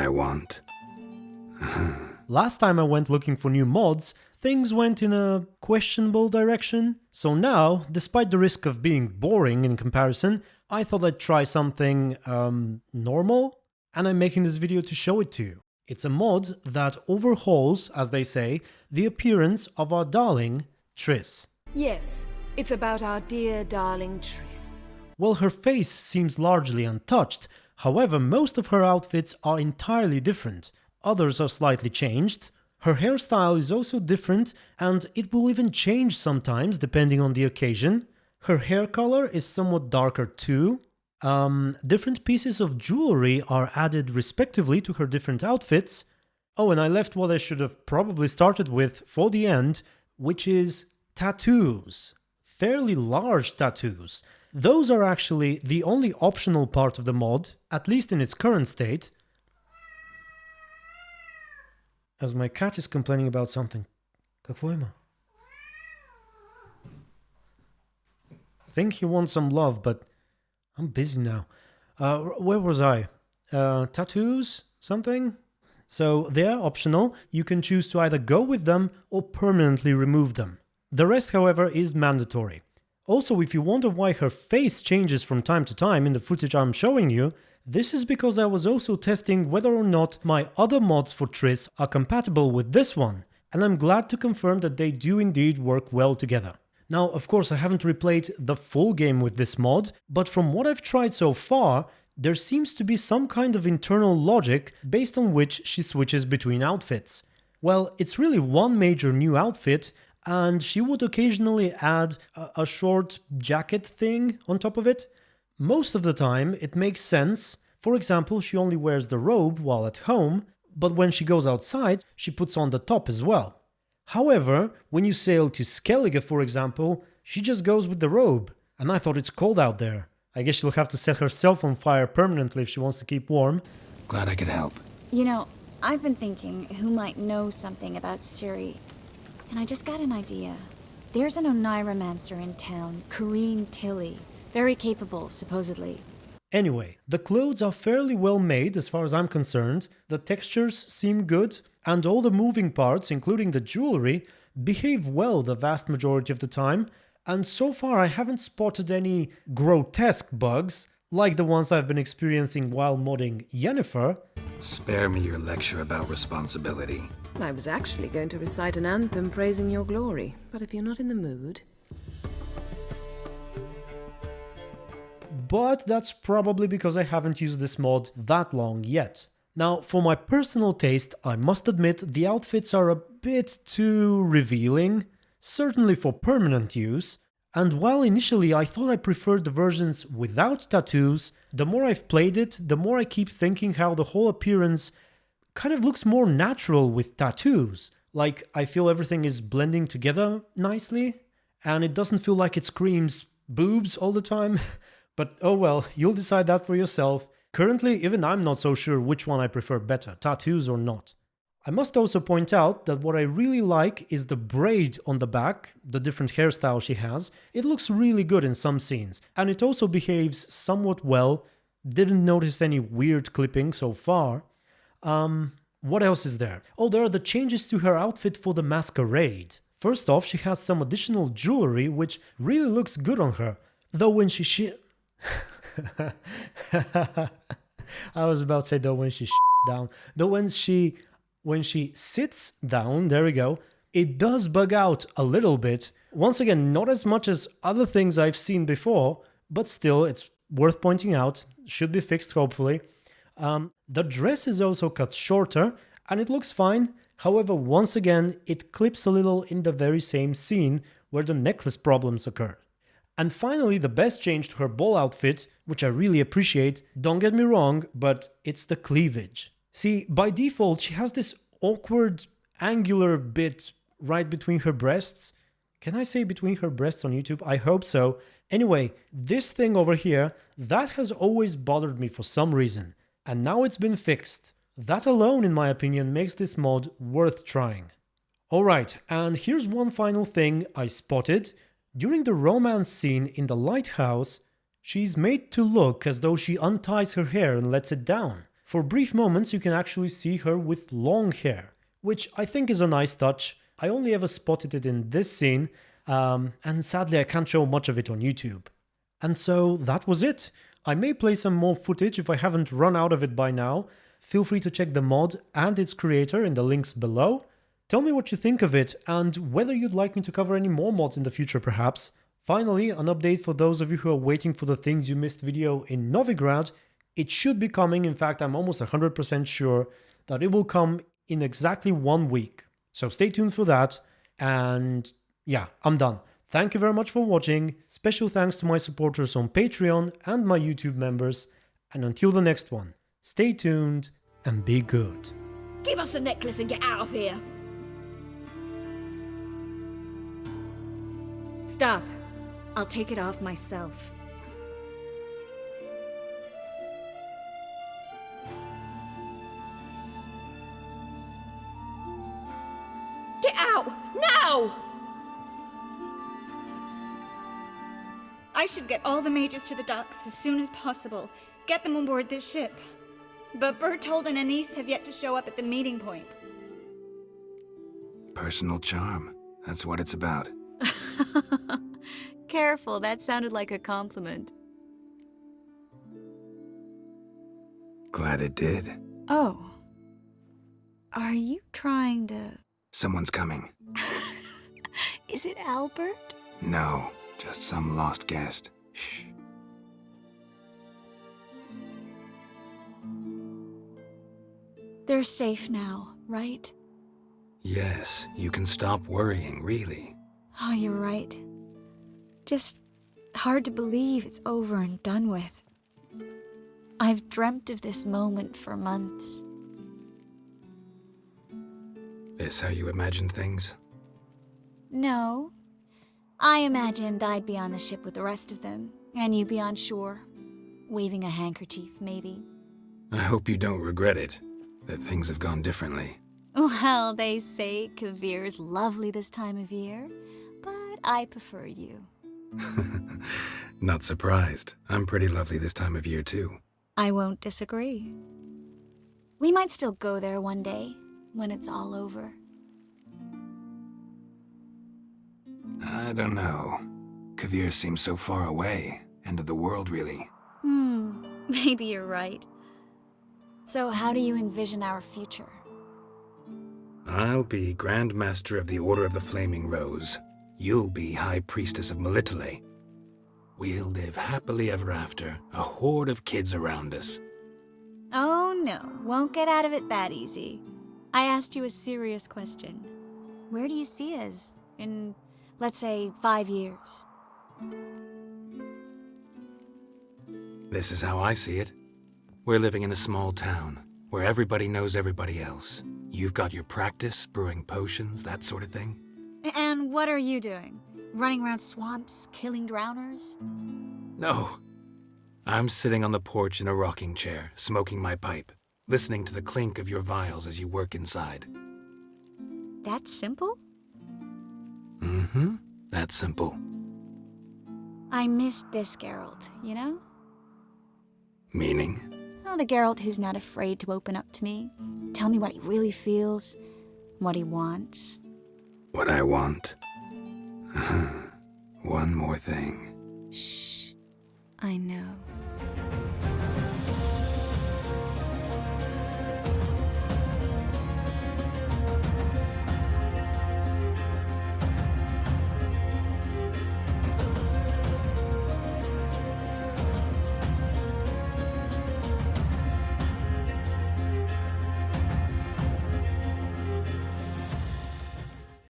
I want. Last time I went looking for new mods, things went in a questionable direction. So now, despite the risk of being boring in comparison, I thought I'd try something normal, and I'm making this video to show it to you. It's a mod that overhauls, as they say, the appearance of our darling Triss. Yes, it's about our dear darling Triss. Well, her face seems largely untouched, however most of her outfits are entirely different. Others are slightly changed. Her hairstyle is also different, and it will even change sometimes depending on the occasion. Her hair color is somewhat darker too. Different pieces of jewelry are added respectively to her different outfits. Oh, and I left what I should have probably started with for the end, which is tattoos. Fairly large tattoos. Those are actually the only optional part of the mod, at least in its current state. As my cat is complaining about something. Какво има? I think he wants some love, but I'm busy now. Where was I? Tattoos? Something? So they're optional. You can choose to either go with them or permanently remove them. The rest, however, is mandatory. Also, if you wonder why her face changes from time to time in the footage I'm showing you, this is because I was also testing whether or not my other mods for Triss are compatible with this one, and I'm glad to confirm that they do indeed work well together. Now, of course, I haven't replayed the full game with this mod, but from what I've tried so far, there seems to be some kind of internal logic based on which she switches between outfits. Well, it's really one major new outfit, and she would occasionally add a short jacket thing on top of it. Most of the time, it makes sense. For example, she only wears the robe while at home, but when she goes outside, she puts on the top as well. However, when you sail to Skellige, for example, she just goes with the robe, and I thought it's cold out there. I guess she'll have to set herself on fire permanently if she wants to keep warm. Glad I could help. You know, I've been thinking who might know something about Ciri, and I just got an idea. There's an Oneiromancer in town, Corrine Tilly. Very capable, supposedly. Anyway, the clothes are fairly well made as far as I'm concerned, the textures seem good, and all the moving parts, including the jewelry, behave well the vast majority of the time, and so far I haven't spotted any grotesque bugs, like the ones I've been experiencing while modding Yennefer. Spare me your lecture about responsibility. I was actually going to recite an anthem praising your glory, but if you're not in the mood... But that's probably because I haven't used this mod that long yet. Now, for my personal taste, I must admit the outfits are a bit too revealing, certainly for permanent use, and while initially I thought I preferred the versions without tattoos, the more I've played it, the more I keep thinking how the whole appearance kind of looks more natural with tattoos. Like, I feel everything is blending together nicely, and it doesn't feel like it screams boobs all the time. But oh well, you'll decide that for yourself. Currently, even I'm not so sure which one I prefer better, tattoos or not. I must also point out that what I really like is the braid on the back, the different hairstyle she has. It looks really good in some scenes, and it also behaves somewhat well. Didn't notice any weird clipping so far. What else is there? Oh, there are the changes to her outfit for the Masquerade. First off, she has some additional jewelry, which really looks good on her. Though when she I was about to say though when she shits down. Though when she sits down, there we go, it does bug out a little bit. Once again, not as much as other things I've seen before, but still it's worth pointing out. Should be fixed hopefully. The dress is also cut shorter and it looks fine. However, once again, it clips a little in the very same scene where the necklace problems occur. And finally, the best change to her ball outfit, which I really appreciate, don't get me wrong, but it's the cleavage. See, by default, she has this awkward, angular bit right between her breasts. Can I say between her breasts on YouTube? I hope so. Anyway, this thing over here, that has always bothered me for some reason, and now it's been fixed. That alone, in my opinion, makes this mod worth trying. Alright, and here's one final thing I spotted. During the romance scene in the lighthouse, she's made to look as though she unties her hair and lets it down. For brief moments you can actually see her with long hair, which I think is a nice touch. I only ever spotted it in this scene, and sadly I can't show much of it on YouTube. And so that was it. I may play some more footage if I haven't run out of it by now. Feel free to check the mod and its creator in the links below. Tell me what you think of it and whether you'd like me to cover any more mods in the future perhaps. Finally, an update for those of you who are waiting for the Things You Missed video in Novigrad. It should be coming, in fact I'm almost 100% sure that it will come in exactly 1 week. So stay tuned for that, and yeah, I'm done. Thank you very much for watching. Special thanks to my supporters on Patreon and my YouTube members. And until the next one, stay tuned and be good. Give us a necklace and get out of here. Stop. I'll take it off myself. Get out! Now! I should get all the mages to the docks as soon as possible. Get them on board this ship. But Bertold and Anise have yet to show up at the meeting point. Personal charm. That's what it's about. Careful, that sounded like a compliment. Glad it did. Oh. Are you trying to... Someone's coming. Is it Albert? No, just some lost guest. Shh. They're safe now, right? Yes, you can stop worrying, really. Oh, you're right. Just hard to believe it's over and done with. I've dreamt of this moment for months. This how you imagined things? No. I imagined I'd be on the ship with the rest of them, and you be on shore, waving a handkerchief, maybe. I hope you don't regret it, that things have gone differently. Well, they say Kavir's lovely this time of year, but I prefer you. Not surprised. I'm pretty lovely this time of year, too. I won't disagree. We might still go there one day, when it's all over. I don't know. Kavir seems so far away. End of the world, really. Maybe you're right. So how do you envision our future? I'll be Grand Master of the Order of the Flaming Rose. You'll be High Priestess of Melitele. We'll live happily ever after, a horde of kids around us. Oh no, won't get out of it that easy. I asked you a serious question. Where do you see us in, let's say, 5 years? This is how I see it. We're living in a small town, where everybody knows everybody else. You've got your practice, brewing potions, that sort of thing. And what are you doing? Running around swamps, killing drowners? No. I'm sitting on the porch in a rocking chair, smoking my pipe, listening to the clink of your vials as you work inside. That simple? Mm-hmm. That simple. I missed this Geralt, you know? Meaning? Oh, the Geralt who's not afraid to open up to me. Tell me what he really feels, what he wants. What I want. One more thing. Shh. I know.